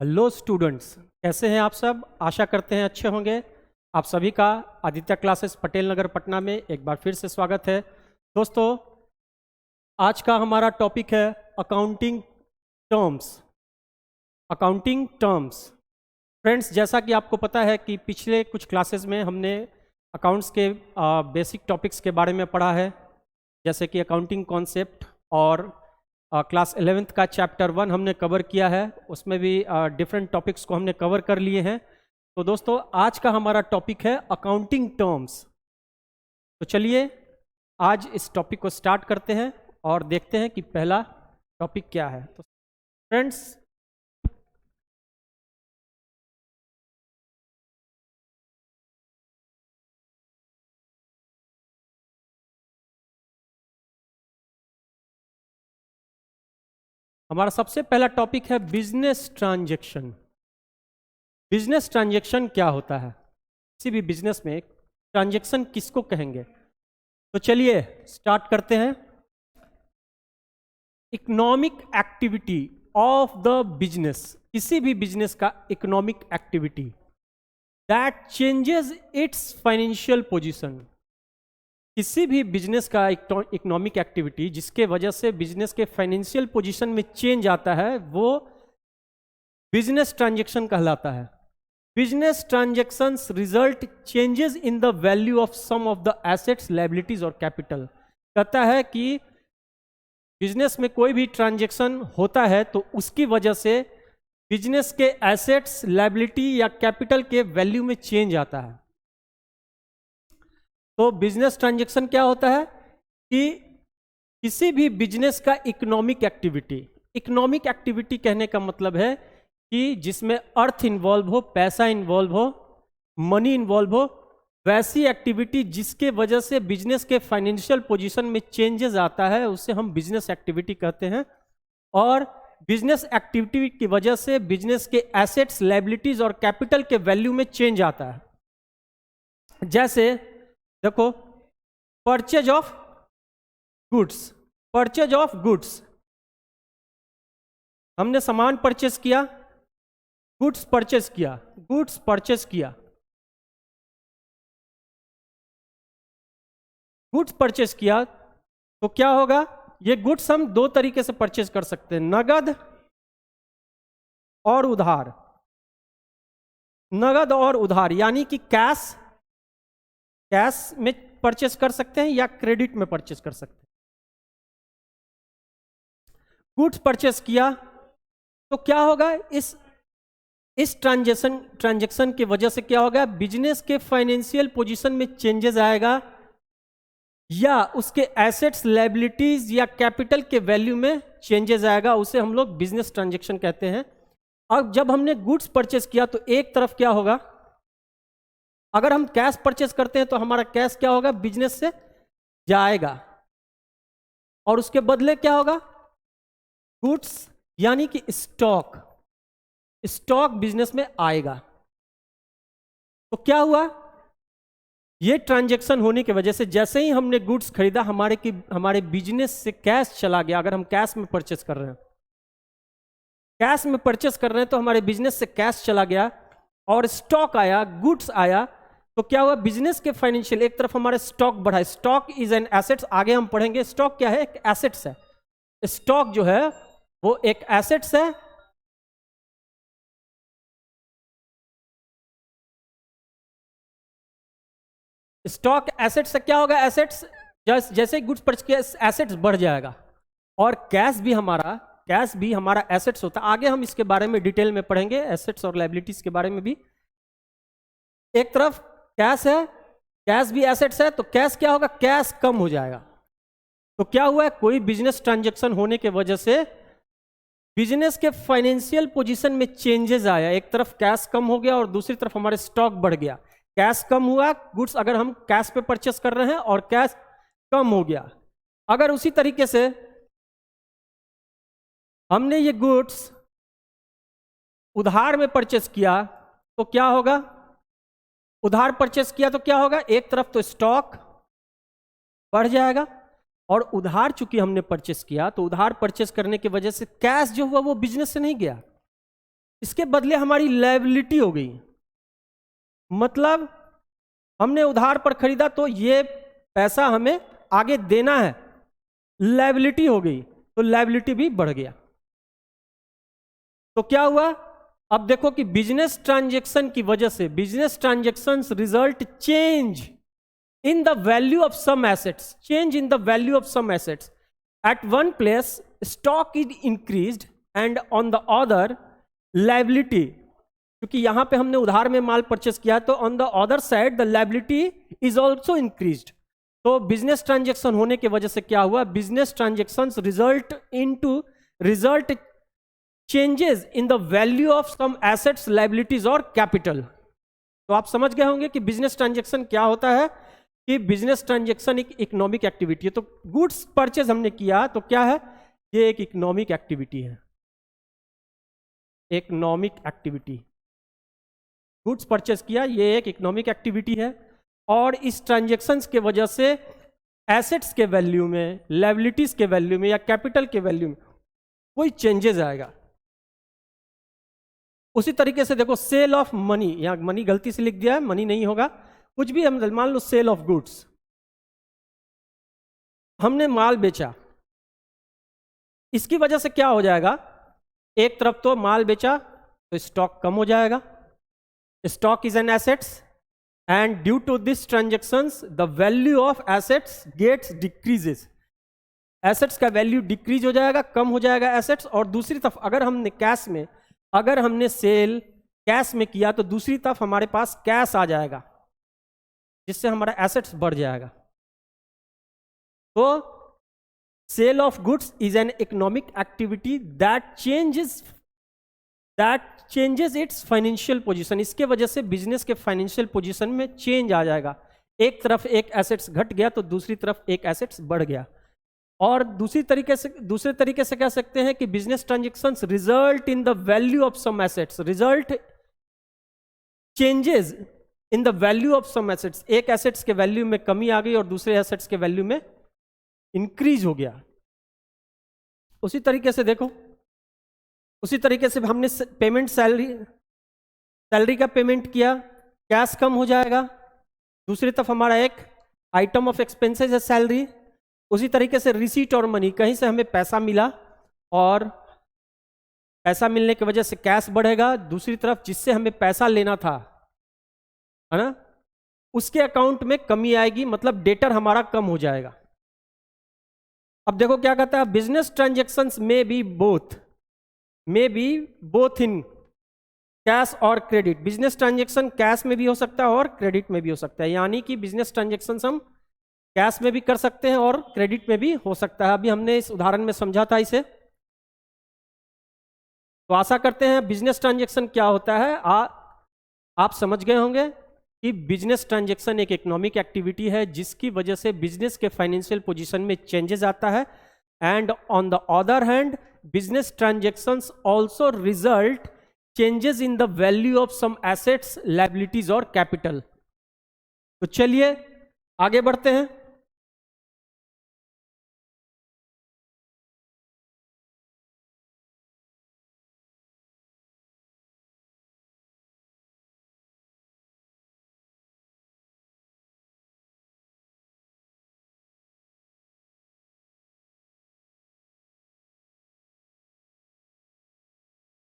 Hello students, कैसे हैं आप सब। आशा करते हैं अच्छे होंगे। आप सभी का आदित्य क्लासेस पटेल नगर पटना में एक बार फिर से स्वागत है। दोस्तों, आज का हमारा टॉपिक है accounting terms. Accounting terms friends, जैसा कि आपको पता है कि पिछले कुछ क्लासेस में हमने अकाउंट्स के बेसिक टॉपिक्स के बारे में पढ़ा है, जैसे कि अकाउंटिंग कॉन्सेप्ट, और क्लास 11th का चैप्टर 1 हमने कवर किया है। उसमें भी डिफरेंट टॉपिक्स को हमने कवर कर लिए हैं। तो दोस्तों, आज का हमारा टॉपिक है अकाउंटिंग टर्म्स। तो चलिए आज इस टॉपिक को स्टार्ट करते हैं और देखते हैं कि पहला टॉपिक क्या है। तो फ्रेंड्स, हमारा सबसे पहला टॉपिक है बिजनेस ट्रांजैक्शन। बिजनेस ट्रांजैक्शन क्या होता है? किसी भी बिजनेस में ट्रांजैक्शन किसको कहेंगे? तो चलिए स्टार्ट करते हैं। Economic activity of the business, किसी भी बिजनेस का economic activity that changes its financial position. किसी भी बिजनेस का इकोनॉमिक एक्टिविटी जिसके वजह से बिजनेस के फाइनेंशियल पोजीशन में चेंज आता है, वो बिजनेस ट्रांजैक्शन कहलाता है। Business transactions result changes in the value of some of the assets, liabilities और कैपिटल। कहता है कि बिजनेस में कोई भी ट्रांजैक्शन होता है तो उसकी वजह से बिजनेस के एसेट्स, लायबिलिटी या कैपिटल के वैल्यू में चेंज आता है। तो बिजनेस ट्रांजैक्शन क्या होता है कि किसी भी बिजनेस का इकोनॉमिक एक्टिविटी, इकोनॉमिक एक्टिविटी कहने का मतलब है कि जिसमें अर्थ इन्वॉल्व हो, पैसा इन्वॉल्व हो, मनी इन्वॉल्व हो, वैसी एक्टिविटी जिसके वजह से बिजनेस के फाइनेंशियल पोजीशन में चेंजेस आता है, उसे हम बिजनेस एक्टिविटी कहते हैं। और बिजनेस एक्टिविटी की वजह से बिजनेस के एसेट्स, लायबिलिटीज और कैपिटल के वैल्यू में चेंज आता है। जैसे देखो, purchase of goods, purchase of goods, हमने सामान परचेज किया, गुड्स परचेज किया, गुड्स परचेज किया, गुड्स परचेज किया, तो क्या होगा? ये गुड्स हम दो तरीके से परचेज कर सकते हैं, नगद और उधार। नगद और उधार यानी कि कैश में परचेज कर सकते हैं या क्रेडिट में परचेज कर सकते हैं। गुड्स परचेज किया तो क्या होगा? इस ट्रांजैक्शन की वजह से क्या होगा? बिजनेस के फाइनेंशियल पोजीशन में चेंजेस आएगा या उसके एसेट्स, लायबिलिटीज या कैपिटल के वैल्यू में चेंजेस आएगा, उसे हम लोग बिजनेस ट्रांजैक्शन कहते हैं। अब जब हमने गुड्स परचेज किया तो एक तरफ क्या होगा? अगर हम कैश परचेज करते हैं तो हमारा कैश क्या होगा? बिजनेस से जाएगा, और उसके बदले क्या होगा? गुड्स यानी कि स्टॉक, स्टॉक बिजनेस में आएगा। तो क्या हुआ? ये ट्रांजैक्शन होने की वजह से जैसे ही हमने गुड्स खरीदा, हमारे बिजनेस से कैश चला गया। अगर हम कैश में परचेज कर रहे हैं, कैश में परचेज कर रहे हैं तो हमारे बिजनेस से कैश चला गया और स्टॉक आया, गुड्स आया, तो क्या हुआ? बिजनेस के फाइनेंशियल, एक तरफ हमारे स्टॉक बढ़ा। स्टॉक इज एन एसेट्स, आगे हम पढ़ेंगे स्टॉक क्या है, एक एसेट्स है। स्टॉक जो है वो एक एसेट्स है। स्टॉक एसेट्स से क्या होगा? एसेट्स जैसे गुड्स परचेज किया, एसेट्स बढ़ जाएगा, और कैश भी हमारा एसेट्स होता है। आगे हम इसके बारे में डिटेल में पढ़ेंगे, एसेट्स और लायबिलिटीज के बारे में भी। एक तरफ कैश है, कैश भी एसेट्स है, तो कैश क्या होगा? कैश कम हो जाएगा। तो क्या हुआ है? कोई बिजनेस ट्रांजैक्शन होने के वजह से बिजनेस के फाइनेंशियल पोजीशन में चेंजेस आया। एक तरफ कैश कम हो गया और दूसरी तरफ हमारे स्टॉक बढ़ गया। कैश कम हुआ, गुड्स अगर हम कैश पे परचेस कर रहे हैं, और कैश कम हो गया। अगर उसी तरीके से हमने ये गुड्स उधार में परचेस किया तो क्या होगा? उधार परचेस किया तो क्या होगा? एक तरफ तो स्टॉक बढ़ जाएगा, और उधार चूंकि हमने परचेस किया तो उधार परचेस करने की वजह से कैश जो हुआ वो बिजनेस से नहीं गया, इसके बदले हमारी लायबिलिटी हो गई, मतलब हमने उधार पर खरीदा तो ये पैसा हमें आगे देना है, लायबिलिटी हो गई, तो लायबिलिटी भी बढ़ गया। तो क्या हुआ, अब देखो कि बिजनेस ट्रांजैक्शन की वजह से business transactions result change in the value of some assets, change in the value of some assets. At one place stock is increased and on the other liability, क्योंकि यहां पे हमने उधार में माल परचेस किया तो on the other side the liability is also increased. तो business transaction होने की वजह से क्या हुआ, business transactions result changes in the value of some assets, liabilities और कैपिटल। तो आप समझ गए होंगे कि बिजनेस ट्रांजैक्शन क्या होता है, कि बिजनेस ट्रांजैक्शन एक इकोनॉमिक एक्टिविटी है। तो गुड्स परचेज हमने किया तो क्या है, ये एक इकोनॉमिक एक्टिविटी है, इकोनॉमिक एक्टिविटी, गुड्स परचेज किया ये एक इकोनॉमिक एक्टिविटी है, और इस ट्रांजैक्शंस के वजह से एसेट्स के वैल्यू में, लायबिलिटीज के वैल्यू में या कैपिटल के वैल्यू में कोई चेंजेस आएगा। उसी तरीके से देखो सेल ऑफ मनी, यहां मनी गलती से लिख दिया है, मनी नहीं होगा, कुछ भी हम मान लो सेल ऑफ गुड्स, हमने माल बेचा, इसकी वजह से क्या हो जाएगा, एक तरफ तो माल बेचा तो स्टॉक कम हो जाएगा, stock is an assets and due to this transactions the value of assets gets decreases, assets का वैल्यू डिक्रीज हो जाएगा, कम हो जाएगा एसेट्स। और दूसरी तरफ अगर हमने कैश में, अगर हमने सेल कैश में किया तो दूसरी तरफ हमारे पास कैश आ जाएगा, जिससे हमारा एसेट्स बढ़ जाएगा। तो sale of goods is an economic activity that changes its financial position. इसके वजह से बिजनेस के फाइनेंशियल पोजीशन में चेंज आ जाएगा, एक तरफ एक एसेट्स घट गया तो दूसरी तरफ एक एसेट्स बढ़ गया। और दूसरे तरीके से कह सकते हैं कि business transactions result in the value of some assets, result changes in the value of some assets, एक एसेट्स के वैल्यू में कमी आ गई और दूसरे एसेट्स के वैल्यू में इंक्रीज हो गया। उसी तरीके से देखो, उसी तरीके से हमने पेमेंट सैलरी का पेमेंट किया, कैश कम हो जाएगा, दूसरी तरफ हमारा एक आइटम ऑफ एक्सपेंसेस है सैलरी। उसी तरीके से रिसीट और मनी, कहीं से हमें पैसा मिला और पैसा मिलने की वजह से कैश बढ़ेगा, दूसरी तरफ जिससे हमें पैसा लेना था, है ना, उसके अकाउंट में कमी आएगी, मतलब डेटर हमारा कम हो जाएगा। अब देखो क्या कहता है, बिजनेस ट्रांजैक्शंस में बी बोथ इन कैश और क्रेडिट। बिजनेस ट्रांजैक्शन कैश में भी हो सकता है और क्रेडिट में भी हो सकता है, यानी कि बिजनेस ट्रांजैक्शंस हम कैश में भी कर सकते हैं और क्रेडिट में भी हो सकता है। अभी हमने इस उदाहरण में समझा था इसे, तो आशा करते हैं बिजनेस ट्रांजैक्शन क्या होता है आप समझ गए होंगे कि बिजनेस ट्रांजैक्शन एक इकोनॉमिक एक्टिविटी है जिसकी वजह से बिजनेस के फाइनेंशियल पोजीशन में चेंजेस आता है, and on the other hand business transactions also result changes in the value of some assets, liabilities और कैपिटल। तो चलिए आगे बढ़ते हैं।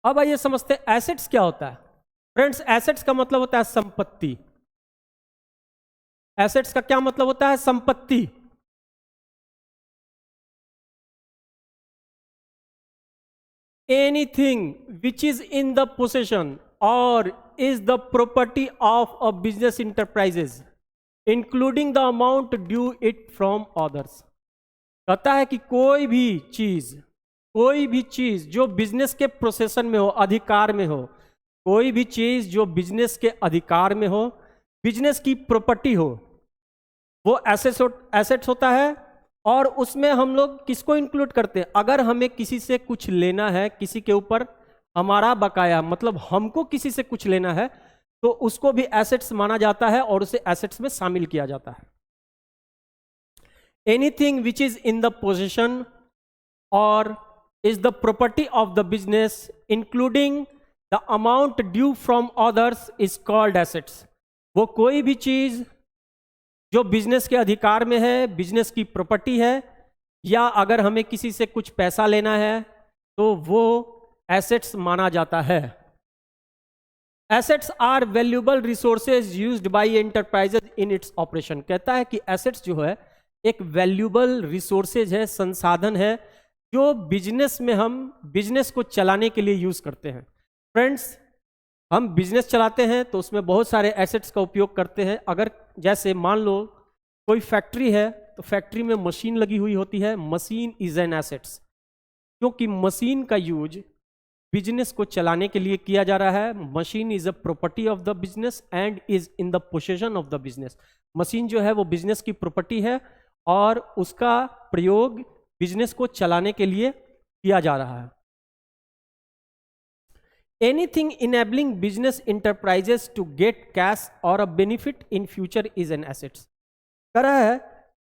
अब आइए समझते हैं एसेट्स क्या होता है। फ्रेंड्स, एसेट्स का मतलब होता है संपत्ति। एसेट्स का क्या मतलब होता है, संपत्ति। Anything which is in the possession or is the property of a business enterprises including the amount due it from others. कहता है कि कोई भी चीज जो बिजनेस के प्रोसेशन में हो, अधिकार में हो, कोई भी चीज जो बिजनेस के अधिकार में हो, बिजनेस की प्रॉपर्टी हो, वो एसेट्स होता है। और उसमें हम लोग किसको इंक्लूड करते हैं, अगर हमें किसी से कुछ लेना है, किसी के ऊपर हमारा बकाया, मतलब हमको किसी से कुछ लेना है, तो उसको भी एसेट्स माना जाता है और उसे एसेट्स में शामिल किया जाता है। Anything which is in the position और is the property of the business including the amount due from others is called assets. वो कोई भी चीज जो बिजनेस के अधिकार में है, बिजनेस की प्रॉपर्टी है, या अगर हमें किसी से कुछ पैसा लेना है तो वो एसेट्स माना जाता है। Assets are valuable resources used by enterprises in its operation. कहता है कि एसेट्स जो है एक वैल्यूएबल रिसोर्सेज है, संसाधन है, जो बिजनेस में हम बिजनेस को चलाने के लिए यूज करते हैं। फ्रेंड्स, हम बिजनेस चलाते हैं तो उसमें बहुत सारे एसेट्स का उपयोग करते हैं। अगर जैसे मान लो कोई फैक्ट्री है तो फैक्ट्री में मशीन लगी हुई होती है, मशीन इज एन एसेट्स, क्योंकि मशीन का यूज बिजनेस को चलाने के लिए किया जा रहा है। Machine is a property of the business and is in the possession of the business. Machine जो है वो बिजनेस की प्रॉपर्टी है और उसका प्रयोग बिजनेस को चलाने के लिए किया जा रहा है। Anything enabling business enterprises to get cash or a benefit in future is an assets. कह रहा है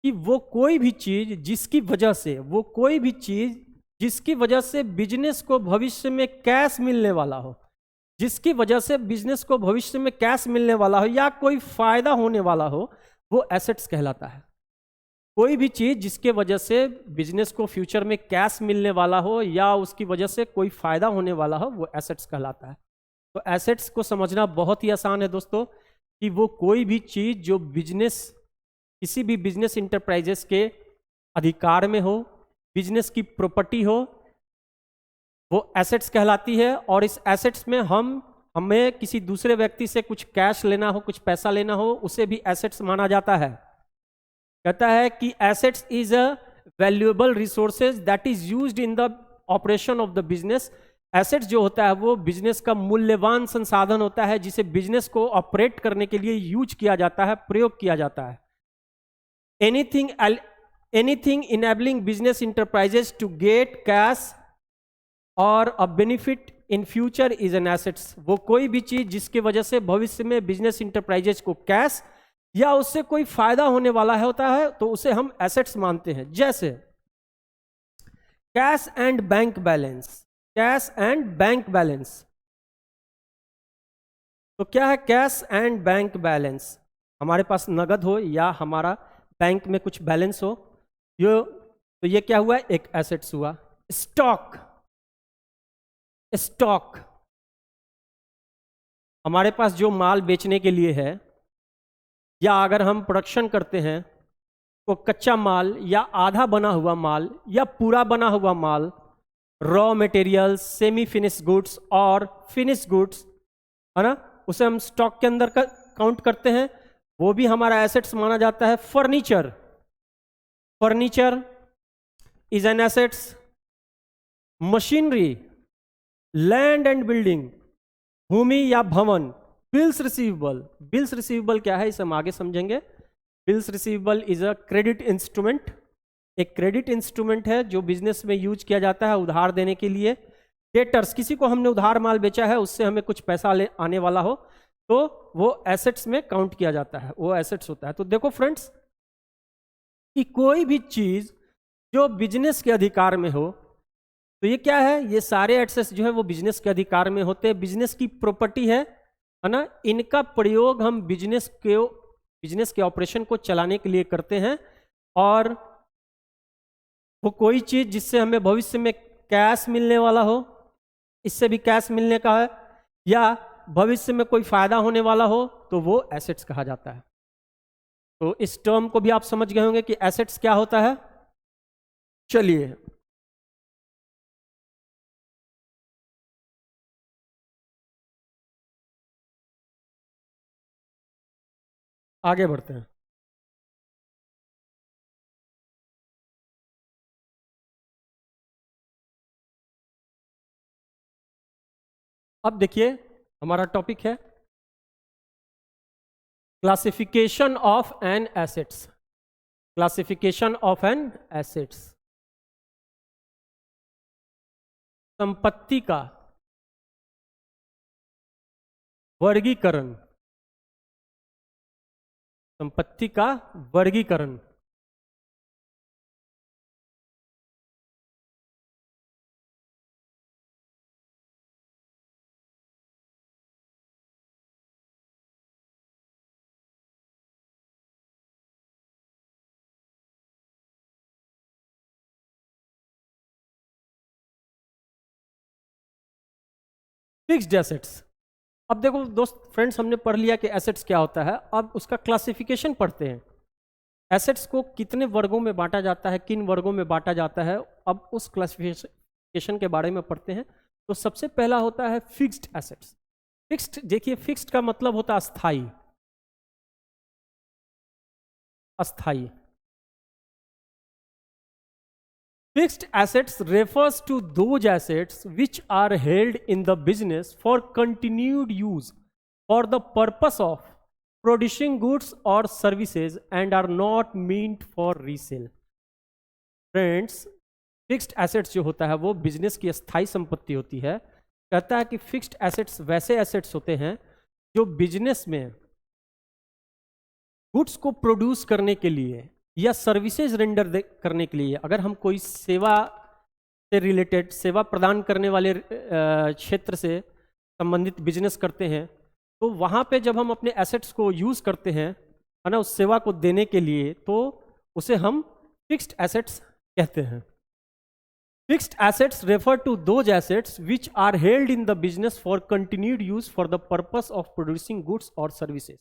कि वो कोई भी चीज जिसकी वजह से बिजनेस को भविष्य में कैश मिलने वाला हो, जिसकी वजह से बिजनेस को भविष्य में कैश मिलने वाला हो या कोई फायदा होने वाला हो, वो एसेट्स कहलाता है। कोई भी चीज जिसके वजह से बिजनेस को फ्यूचर में कैश मिलने वाला हो या उसकी वजह से कोई फायदा होने वाला हो, वो एसेट्स कहलाता है। तो एसेट्स को समझना बहुत ही आसान है दोस्तों, कि वो कोई भी चीज जो बिजनेस, किसी भी बिजनेस इंटरप्राइजेस के अधिकार में हो, बिजनेस की प्रॉपर्टी हो, वो एसेट्स कहलाती है। और इस एसेट्स में हमें किसी दूसरे व्यक्ति से कुछ कैश लेना हो, कुछ पैसा लेना हो, उसे भी एसेट्स माना जाता है। कहता है कि assets is a valuable resources that is used in the operation of the business. Assets जो होता है वो बिजनेस का मूल्यवान संसाधन होता है, जिसे बिजनेस को ऑपरेट करने के लिए यूज किया जाता है, प्रयोग किया जाता है। Anything enabling business enterprises to get cash or a benefit in future is an assets. वो कोई भी चीज जिसकी वजह से भविष्य में बिजनेस इंटरप्राइजेस को कैश या उससे कोई फायदा होने वाला होता है, तो उसे हम एसेट्स मानते हैं। जैसे cash and bank balance. Cash and bank balance, तो क्या है कैश एंड बैंक बैलेंस? हमारे पास नगद हो या हमारा बैंक में कुछ बैलेंस हो, तो ये क्या हुआ? एक एसेट्स हुआ। स्टॉक, स्टॉक हमारे पास जो माल बेचने के लिए है, या अगर हम प्रोडक्शन करते हैं तो कच्चा माल या आधा बना हुआ माल या पूरा बना हुआ माल, raw materials, semi finish goods और फिनिश गुड्स, है ना, उसे हम स्टॉक के अंदर काउंट करते हैं, वो भी हमारा एसेट्स माना जाता है। Furniture, furniture is an assets. Machinery, land and building, भूमि या भवन। बिल्स रिसीवेबल, बिल्स रिसीवेबल क्या है इसे हम आगे समझेंगे। Bills receivable is a credit instrument, एक क्रेडिट इंस्ट्रूमेंट है जो बिजनेस में यूज किया जाता है उधार देने के लिए। डेटर्स, किसी को हमने उधार माल बेचा है, उससे हमें कुछ पैसा आने वाला हो, तो वो एसेट्स में काउंट किया जाता है, वो एसेट्स होता है। तो देखो फ्रेंड्स, कि कोई भी चीज जो बिजनेस के अधिकार में हो, तो ये क्या है? ये सारे एसेट्स जो है वो बिजनेस के अधिकार में होते हैं, बिजनेस की प्रॉपर्टी है ना। इनका प्रयोग हम बिजनेस के ऑपरेशन को चलाने के लिए करते हैं। और वो कोई चीज जिससे हमें भविष्य में कैश मिलने वाला हो, इससे भी कैश मिलने का है, या भविष्य में कोई फायदा होने वाला हो, तो वो एसेट्स कहा जाता है। तो इस टर्म को भी आप समझ गए होंगे कि एसेट्स क्या होता है। चलिए आगे बढ़ते हैं। अब देखिए हमारा टॉपिक है classification of an assets. Classification of an assets, संपत्ति का वर्गीकरण, संपत्ति का वर्गीकरण। Fixed assets. अब देखो दोस्त फ्रेंड्स, हमने पढ़ लिया कि एसेट्स क्या होता है, अब उसका क्लासिफिकेशन पढ़ते हैं। एसेट्स को कितने वर्गों में बांटा जाता है, किन वर्गों में बांटा जाता है, अब उस क्लासिफिकेशन के बारे में पढ़ते हैं। तो सबसे पहला होता है फिक्स्ड एसेट्स। फिक्स्ड, देखिए फिक्स्ड का मतलब होता है अस्थाई। अस्थाई। Fixed assets refers to those assets which are held in the business for continued use for the purpose of producing goods or services and are not meant for resale. Friends, fixed assets जो होता है वो business की अस्थाई संपत्ति होती है। कहता है कि फिक्स्ड एसेट्स वैसे एसेट्स होते हैं जो बिजनेस में गुड्स को प्रोड्यूस करने के लिए या सर्विसेज रेंडर करने के लिए, अगर हम कोई सेवा से रिलेटेड, सेवा प्रदान करने वाले क्षेत्र से संबंधित बिजनेस करते हैं, तो वहाँ पे जब हम अपने एसेट्स को यूज़ करते हैं, है ना, उस सेवा को देने के लिए, तो उसे हम फिक्स्ड एसेट्स कहते हैं। Fixed assets refer to those assets which are held in the business for continued use for the purpose of producing goods और सर्विसेज।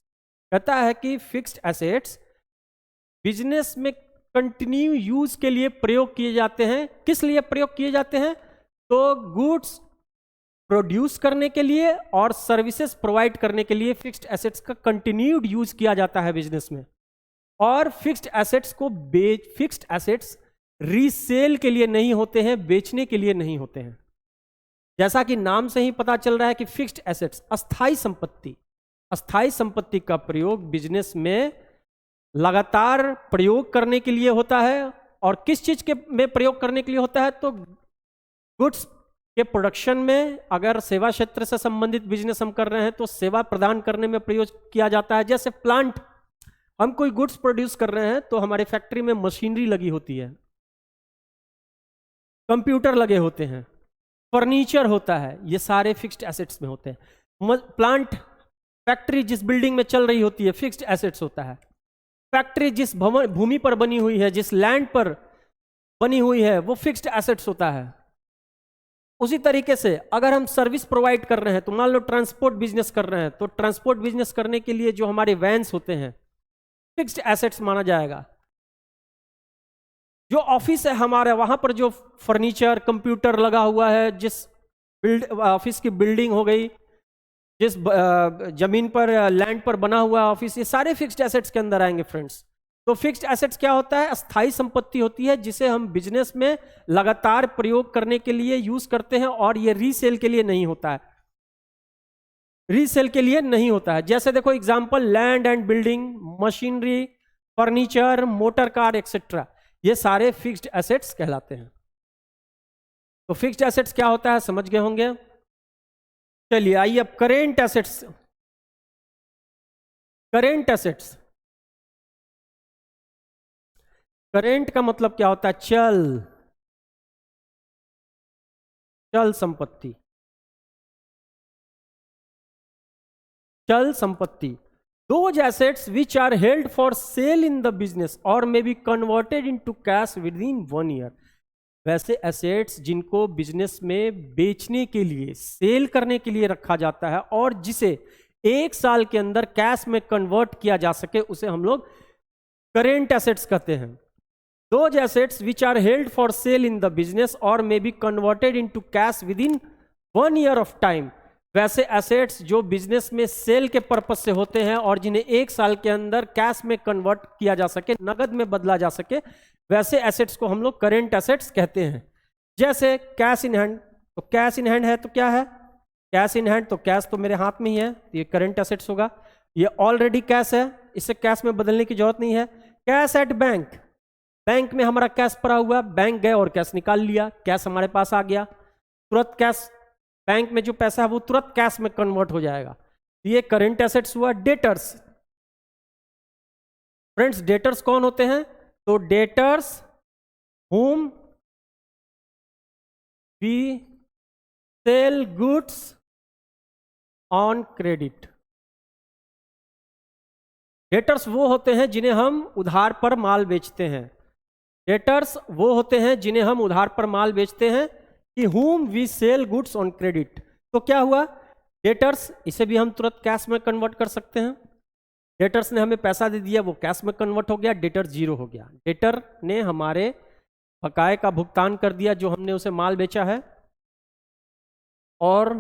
कहता है कि फिक्स्ड एसेट्स बिजनेस में कंटिन्यू यूज के लिए प्रयोग किए जाते हैं। किस लिए प्रयोग किए जाते हैं? तो गुड्स प्रोड्यूस करने के लिए और सर्विसेज प्रोवाइड करने के लिए फिक्स्ड एसेट्स का कंटिन्यूड यूज किया जाता है बिजनेस में। और फिक्स्ड एसेट्स को फिक्स्ड एसेट्स रीसेल के लिए नहीं होते हैं, बेचने के लिए नहीं होते हैं। जैसा कि नाम से ही पता चल रहा है कि फिक्स्ड एसेट्स अस्थाई संपत्ति, अस्थाई संपत्ति का प्रयोग बिजनेस में लगातार प्रयोग करने के लिए होता है। और किस चीज के में प्रयोग करने के लिए होता है? तो गुड्स के प्रोडक्शन में, अगर सेवा क्षेत्र से संबंधित बिजनेस हम कर रहे हैं तो सेवा प्रदान करने में प्रयोग किया जाता है। जैसे प्लांट, हम कोई गुड्स प्रोड्यूस कर रहे हैं तो हमारे फैक्ट्री में मशीनरी लगी होती है, कंप्यूटर लगे होते हैं, फर्नीचर होता है, ये सारे फिक्स्ड एसेट्स में होते हैं। प्लांट, फैक्ट्री जिस बिल्डिंग में चल रही होती है, फिक्स्ड एसेट्स होता है। फैक्ट्री जिस भूमि पर बनी हुई है, जिस लैंड पर बनी हुई है, वो फिक्स्ड एसेट्स होता है। उसी तरीके से अगर हम सर्विस प्रोवाइड कर रहे हैं, तो मान लो ट्रांसपोर्ट बिजनेस कर रहे हैं, तो ट्रांसपोर्ट बिजनेस करने के लिए जो हमारे वैन्स होते हैं, फिक्स्ड एसेट्स माना जाएगा। जो ऑफिस है हमारा, वहां पर जो फर्नीचर, कंप्यूटर लगा हुआ है, जिस ऑफिस की बिल्डिंग हो गई, जिस जमीन पर, लैंड पर बना हुआ ऑफिस, ये सारे फिक्स्ड एसेट्स के अंदर आएंगे फ्रेंड्स। तो फिक्स्ड एसेट्स क्या होता है? अस्थाई संपत्ति होती है जिसे हम बिजनेस में लगातार प्रयोग करने के लिए यूज करते हैं और ये रीसेल के लिए नहीं होता है, रीसेल के लिए नहीं होता है। जैसे देखो example, land and building, machinery, furniture, motor car etcetera, ये सारे फिक्स्ड एसेट्स कहलाते हैं। तो फिक्स्ड एसेट्स क्या होता है समझ गए होंगे। चलिए आइए अब current assets. Current assets, current का मतलब क्या होता है? चल, चल संपत्ति, चल संपत्ति। Those assets which are held for sale in the business or may be converted into cash within 1 year। वैसे एसेट्स जिनको बिजनेस में बेचने के लिए, सेल करने के लिए रखा जाता है और जिसे 1 साल के अंदर कैश में कन्वर्ट किया जा सके, उसे हम लोग करेंट एसेट्स कहते हैं। Those assets which are held for sale in the business or may be converted into cash within 1 year of time। वैसे एसेट्स जो बिजनेस में सेल के पर्पस से होते हैं और जिन्हें 1 साल के अंदर कैश में कन्वर्ट किया जा सके, नगद में बदला जा सके, वैसे एसेट्स को हम लोग करेंट एसेट्स कहते हैं। जैसे कैश इन हैंड, तो कैश इन हैंड है तो क्या है? कैश इन हैंड, तो कैश तो मेरे हाथ में ही है, तो ये करेंट एसेट्स होगा। ये ऑलरेडी कैश है, इसे कैश में बदलने की जरूरत नहीं है। कैश एट बैंक, बैंक में हमारा कैश पड़ा हुआ, बैंक गए और कैश निकाल लिया, कैश हमारे पास आ गया, तुरंत कैश, बैंक में जो पैसा है वो तुरंत कैश में कन्वर्ट हो जाएगा, ये करेंट एसेट्स हुआ। डेटर्स, फ्रेंड्स डेटर्स कौन होते हैं? तो debtors whom we sell goods on credit। Debtors वो होते हैं जिन्हें हम उधार पर माल बेचते हैं। डेटर्स वो होते हैं जिन्हें हम उधार पर माल बेचते हैं कि whom we sell goods on credit। तो क्या हुआ डेटर्स, इसे भी हम तुरंत कैश में कन्वर्ट कर सकते हैं। डेटर्स ने हमें पैसा दे दिया, वो कैश में कन्वर्ट हो गया, डेटर जीरो हो गया। डेटर ने हमारे बकाये का भुगतान कर दिया जो हमने उसे माल बेचा है, और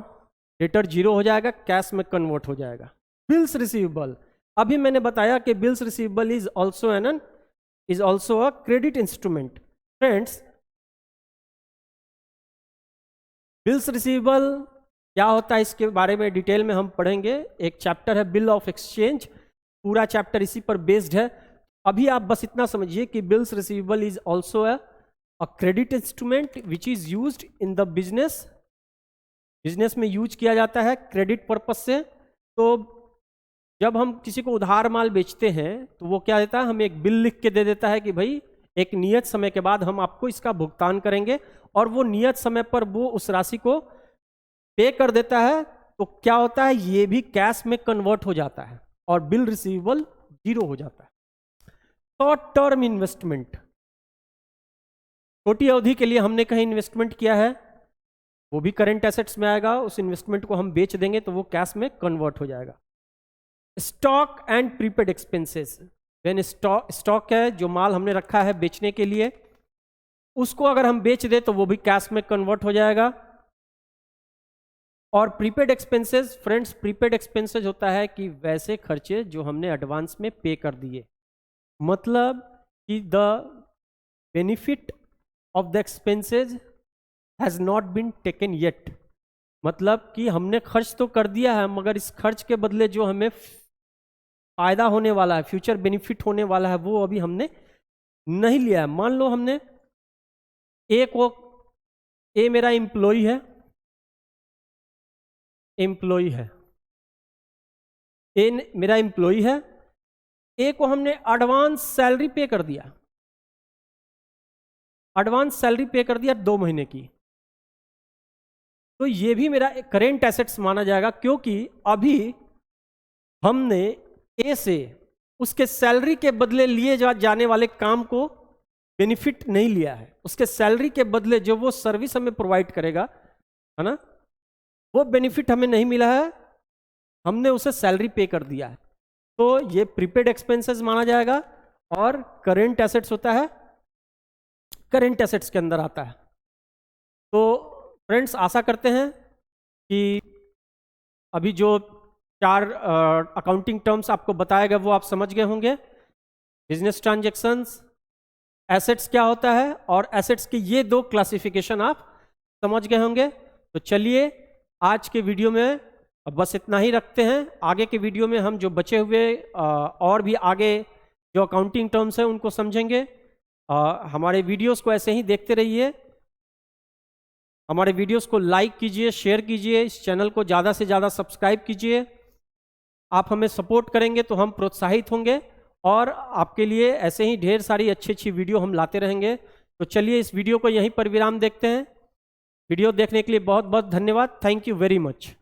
डेटर जीरो हो जाएगा, कैश में कन्वर्ट हो जाएगा। बिल्स रिसीवेबल, अभी मैंने बताया कि bills receivable is also a credit instrument. Friends, bills receivable क्या होता है इसके बारे में डिटेल में हम पढ़ेंगे। एक चैप्टर है बिल ऑफ एक्सचेंज, पूरा चैप्टर इसी पर बेस्ड है। अभी आप बस इतना समझिए कि bills receivable is also a credit instrument which is used in the business. Business में यूज किया जाता है क्रेडिट पर्पस से। तो जब हम किसी को उधार माल बेचते हैं तो वो क्या देता है, हमें एक बिल लिख के दे देता है कि भाई एक नियत समय के बाद हम आपको इसका भुगतान करेंगे, और वो नियत समय पर वो उस राशि को पे कर देता है। तो क्या होता है, ये भी कैश में कन्वर्ट हो जाता है और बिल रिसीवेबल जीरो हो जाता है। शॉर्ट टर्म इन्वेस्टमेंट, छोटी अवधि के लिए हमने कहीं इन्वेस्टमेंट किया है, वो भी करंट एसेट्स में आएगा, उस इन्वेस्टमेंट को हम बेच देंगे तो वो कैश में कन्वर्ट हो जाएगा। Stock and prepaid expenses, when stock है जो माल हमने रखा है बेचने के लिए, उसको अगर हम बेच दें तो वो भी कैश में कन्वर्ट हो जाएगा। और prepaid expenses, friends prepaid expenses होता है कि वैसे खर्चे जो हमने एडवांस में पे कर दिए, मतलब कि the benefit of the expenses has not been taken yet, मतलब कि हमने खर्च तो कर दिया है मगर इस खर्च के बदले जो हमें फायदा होने वाला है, फ्यूचर बेनिफिट होने वाला है, वो अभी हमने नहीं लिया है। मान लो हमने ए मेरा एम्प्लॉय है, ए मेरा एम्प्लॉय है, ए को हमने एडवांस सैलरी पे कर दिया, एडवांस सैलरी पे कर दिया 2 महीने की, तो ये भी मेरा करेंट एसेट्स माना जाएगा, क्योंकि अभी हमने ए से उसके सैलरी के बदले लिए जाने वाले काम को बेनिफिट नहीं लिया है। उसके सैलरी के बदले जो वो सर्विस हमें प्रोवाइड करेगा, है ना, वो बेनिफिट हमें नहीं मिला है, हमने उसे सैलरी पे कर दिया है, तो ये प्रीपेड एक्सपेंसेस माना जाएगा और करेंट एसेट्स होता है, करेंट एसेट्स के अंदर आता है। तो फ्रेंड्स, आशा करते हैं कि अभी जो 4 अकाउंटिंग टर्म्स आपको बताया गया वो आप समझ गए होंगे। बिजनेस ट्रांजैक्शंस, एसेट्स क्या होता है, और एसेट्स के ये 2 क्लासिफिकेशन आप समझ गए होंगे। तो चलिए आज के वीडियो में बस इतना ही रखते हैं। आगे के वीडियो में हम जो बचे हुए और भी आगे जो अकाउंटिंग टर्म्स हैं उनको समझेंगे। हमारे वीडियोस को ऐसे ही देखते रहिए, हमारे वीडियोस को लाइक कीजिए, शेयर कीजिए, इस चैनल को ज़्यादा से ज़्यादा सब्सक्राइब कीजिए। आप हमें सपोर्ट करेंगे तो हम प्रोत्साहित होंगे और आपके लिए ऐसे ही ढेर सारी अच्छी वीडियो हम लाते रहेंगे। तो चलिए इस वीडियो को यहीं पर विराम देखते हैं। वीडियो देखने के लिए बहुत बहुत धन्यवाद। Thank you very much.